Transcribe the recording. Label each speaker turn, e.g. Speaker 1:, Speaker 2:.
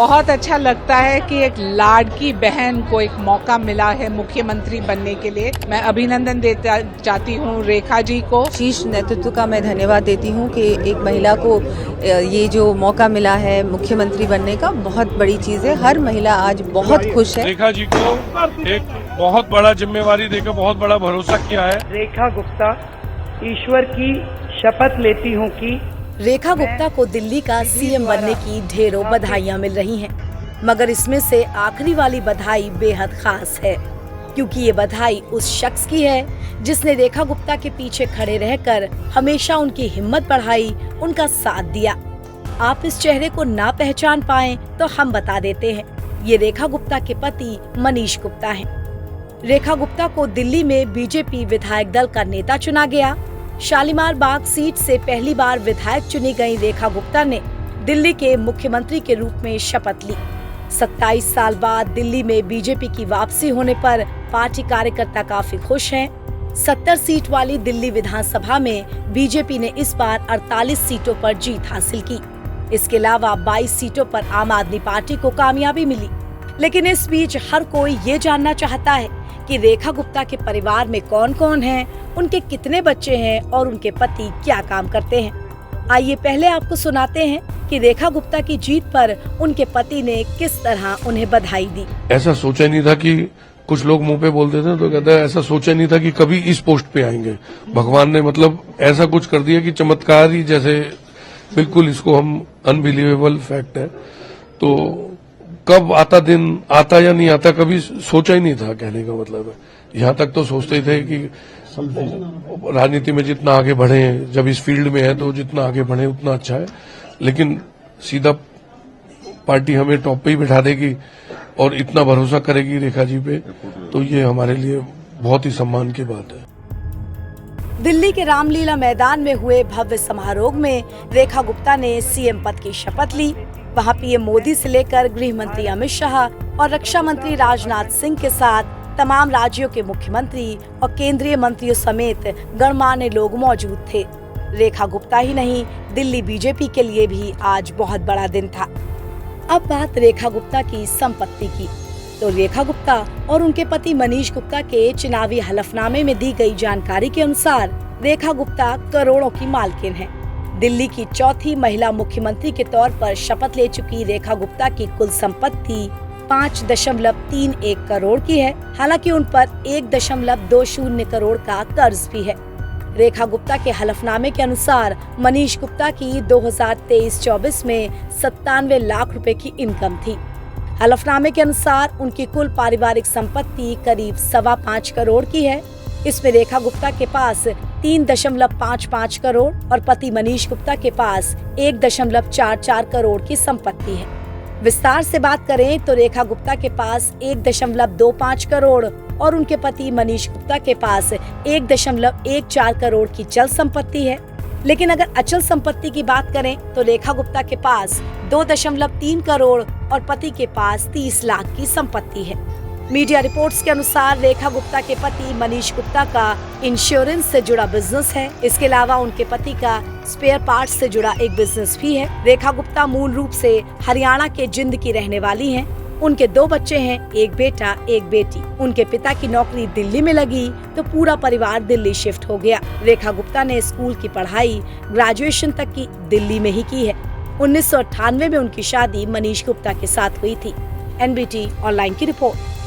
Speaker 1: बहुत अच्छा लगता है कि एक लाडकी बहन को एक मौका मिला है मुख्यमंत्री बनने के लिए। मैं अभिनंदन देना चाहती हूँ रेखा जी को।
Speaker 2: शीर्ष नेतृत्व का मैं धन्यवाद देती हूँ कि एक महिला को ये जो मौका मिला है मुख्यमंत्री बनने का, बहुत बड़ी चीज़ है। हर महिला आज बहुत खुश है।
Speaker 3: रेखा जी को एक बहुत बड़ा जिम्मेवारी देकर बहुत बड़ा भरोसा किया है।
Speaker 4: रेखा गुप्ता, ईश्वर की शपथ लेती हूँ कि
Speaker 5: रेखा गुप्ता को दिल्ली का सीएम बनने की ढेरों बधाइयां मिल रही हैं, मगर इसमें से आखिरी वाली बधाई बेहद खास है, क्योंकि ये बधाई उस शख्स की है जिसने रेखा गुप्ता के पीछे खड़े रहकर हमेशा उनकी हिम्मत बढ़ाई, उनका साथ दिया। आप इस चेहरे को ना पहचान पाएं तो हम बता देते हैं, ये रेखा गुप्ता के पति मनीष गुप्ता हैं। रेखा गुप्ता को दिल्ली में बीजेपी विधायक दल का नेता चुना गया। शालीमार बाग सीट से पहली बार विधायक चुनी गई रेखा गुप्ता ने दिल्ली के मुख्यमंत्री के रूप में शपथ ली। 27 साल बाद दिल्ली में बीजेपी की वापसी होने पर पार्टी कार्यकर्ता काफी खुश हैं। 70 सीट वाली दिल्ली विधानसभा में बीजेपी ने इस बार 48 सीटों पर जीत हासिल की। इसके अलावा 22 सीटों पर आम आदमी पार्टी को कामयाबी मिली। लेकिन इस बीच हर कोई ये जानना चाहता है कि रेखा गुप्ता के परिवार में कौन कौन है, उनके कितने बच्चे हैं और उनके पति क्या काम करते हैं। आइए पहले आपको सुनाते हैं कि रेखा गुप्ता की जीत पर उनके पति ने किस तरह उन्हें बधाई दी।
Speaker 3: ऐसा सोचा नहीं था कि कुछ लोग मुंह पे बोल देते हैं तो कहते हैं ऐसा सोचा नहीं था कि कभी इस पोस्ट पे आएंगे। भगवान ने मतलब ऐसा कुछ कर दिया कि चमत्कार ही जैसे, बिल्कुल इसको हम अनबिलीवेबल फैक्ट है। तो कब आता दिन आता या नहीं आता कभी सोचा ही नहीं था, कहने का मतलब है। यहाँ तक तो सोचते ही थे कि राजनीति में जितना आगे बढ़े, जब इस फील्ड में है तो जितना आगे बढ़े उतना अच्छा है, लेकिन सीधा पार्टी हमें टॉप पे ही बिठा देगी और इतना भरोसा करेगी रेखा जी पे, तो ये हमारे लिए बहुत ही सम्मान की बात है।
Speaker 5: दिल्ली के रामलीला मैदान में हुए भव्य समारोह में रेखा गुप्ता ने सीएम पद की शपथ ली। वहां पीएम मोदी से लेकर गृह मंत्री अमित शाह और रक्षा मंत्री राजनाथ सिंह के साथ तमाम राज्यों के मुख्यमंत्री और केंद्रीय मंत्रियों समेत गणमान्य लोग मौजूद थे। रेखा गुप्ता ही नहीं, दिल्ली बीजेपी के लिए भी आज बहुत बड़ा दिन था। अब बात रेखा गुप्ता की संपत्ति की, तो रेखा गुप्ता और उनके पति मनीष गुप्ता के चुनावी हलफनामे में दी गई जानकारी के अनुसार रेखा गुप्ता करोड़ों की मालकिन है। दिल्ली की चौथी महिला मुख्यमंत्री के तौर पर शपथ ले चुकी रेखा गुप्ता की कुल संपत्ति 5.31 करोड़ की है। हालांकि उन पर 1.20 करोड़ का कर्ज भी है। रेखा गुप्ता के हलफनामे के अनुसार मनीष गुप्ता की 2023-24 में 97 लाख रुपए की इनकम थी। हलफनामे के अनुसार उनकी कुल पारिवारिक संपत्ति करीब 5.25 करोड़ की है। इसमें रेखा गुप्ता के पास 3.55 करोड़ और पति मनीष गुप्ता के पास 1.44 करोड़ की संपत्ति है। विस्तार से बात करें तो रेखा गुप्ता के पास 1.25 करोड़ और उनके पति मनीष गुप्ता के पास 1.14 करोड़ की चल संपत्ति है। लेकिन अगर अचल संपत्ति की बात करें तो रेखा गुप्ता के पास 2.3 करोड़ और पति के पास 30 लाख की संपत्ति है। मीडिया रिपोर्ट्स के अनुसार रेखा गुप्ता के पति मनीष गुप्ता का इंश्योरेंस से जुड़ा बिजनेस है। इसके अलावा उनके पति का स्पेयर पार्ट्स से जुड़ा एक बिजनेस भी है। रेखा गुप्ता मूल रूप से हरियाणा के जिंद की रहने वाली हैं। उनके 2 बच्चे हैं, एक बेटा एक बेटी। उनके पिता की नौकरी दिल्ली में लगी तो पूरा परिवार दिल्ली शिफ्ट हो गया। रेखा गुप्ता ने स्कूल की पढ़ाई ग्रेजुएशन तक की दिल्ली में ही की है। 1998 में उनकी शादी मनीष गुप्ता के साथ हुई थी। NBT ऑनलाइन की रिपोर्ट।